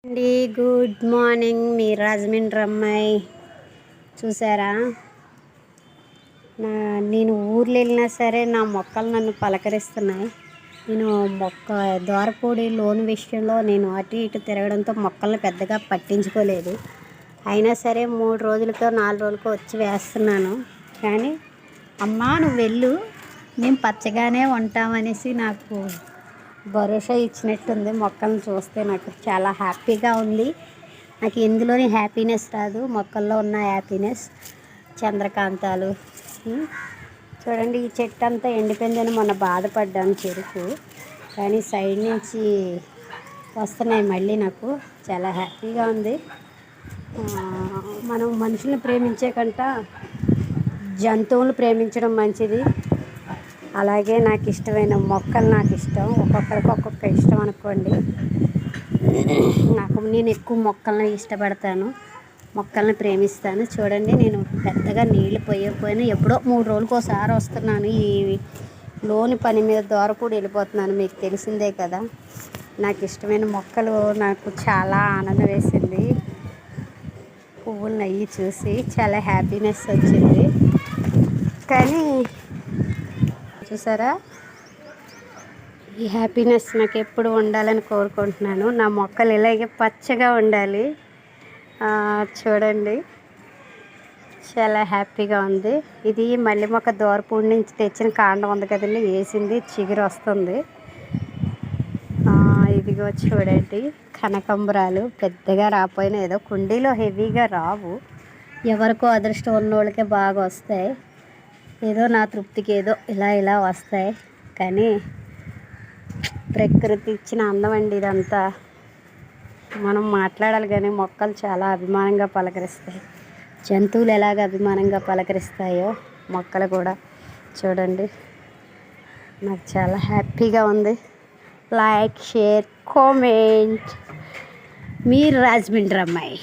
అండి good morning. మీ రాజమండ్రి అమ్మాయి చూసారా? నేను ఊర్లో వెళ్ళినా సరే నా మొక్కలు నన్ను పలకరిస్తున్నాయి. నేను దోరపూడి లోన్ విషయంలో నేను అటు ఇటు తిరగడంతో మొక్కలను పెద్దగా పట్టించుకోలేదు. అయినా సరే 3 రోజులకో 4 రోజులకో వచ్చి వేస్తున్నాను. కానీ అమ్మా నువ్వు వెళ్ళు, మేము పచ్చగానే ఉంటామనేసి నాకు భరోసా ఇచ్చినట్టుంది. మొక్కలను చూస్తే నాకు చాలా హ్యాపీగా ఉంది. నాకు ఎందులోని హ్యాపీనెస్ రాదు, మొక్కల్లో ఉన్న హ్యాపీనెస్. చంద్రకాంతాలు చూడండి, ఈ చెట్టు అంతా ఎండిపోయిందని మొన్న బాధపడ్డాను చెరుకు, కానీ సైడ్ నుంచి వస్తున్నాయి మళ్ళీ. నాకు చాలా హ్యాపీగా ఉంది. మనం మనుషుల్ని ప్రేమించే కంట జంతువులు ప్రేమించడం మంచిది. అలాగే నాకు ఇష్టమైన మొక్కలు నాకు ఇష్టం. ఒక్కొక్కరికి ఒక్కొక్క ఇష్టం అనుకోండి. నేను ఎక్కువ మొక్కలను ఇష్టపడతాను, మొక్కల్ని ప్రేమిస్తాను. చూడండి, నేను పెద్దగా నీళ్ళు పోయకపోయినా ఎప్పుడో 3 రోజులకు ఒకసారి వస్తున్నాను. ఈ లోని పని మీద దూరపూడి వెళ్ళిపోతున్నాను, మీకు తెలిసిందే కదా. నాకు ఇష్టమైన మొక్కలు నాకు చాలా ఆనందం వేసింది. పువ్వులు అయ్యి చూసి చాలా హ్యాపీనెస్ వచ్చింది. కానీ చూసారా, ఈ హ్యాపీనెస్ నాకు ఎప్పుడు ఉండాలని కోరుకుంటున్నాను. నా మొక్కలు ఇలాగే పచ్చగా ఉండాలి. చూడండి, చాలా హ్యాపీగా ఉంది. ఇది మల్లె మొక్క దూరపూడి నుంచి తెచ్చిన కాండం ఉంది కదండి, వేసింది, చిగురు వస్తుంది. ఇదిగో చూడండి, కనకాంబరాలు పెద్దగా రాపోయినా ఏదో కుండీలో హెవీగా రావు, ఎవరికో అదృష్టం ఉన్నోళ్ళకే బాగా వస్తాయి. ఏదో నా తృప్తికి ఏదో ఇలా వస్తాయి. కానీ ప్రకృతి ఇచ్చిన అందం అండి ఇదంతా. మనం మాట్లాడాలి కానీ మొక్కలు చాలా అభిమానంగా పలకరిస్తాయి. జంతువులు ఎలాగ అభిమానంగా పలకరిస్తాయో మొక్కలు కూడా. చూడండి, నాకు చాలా హ్యాపీగా ఉంది. Like, share, comment. మీ రాజమండ్రి అమ్మాయి.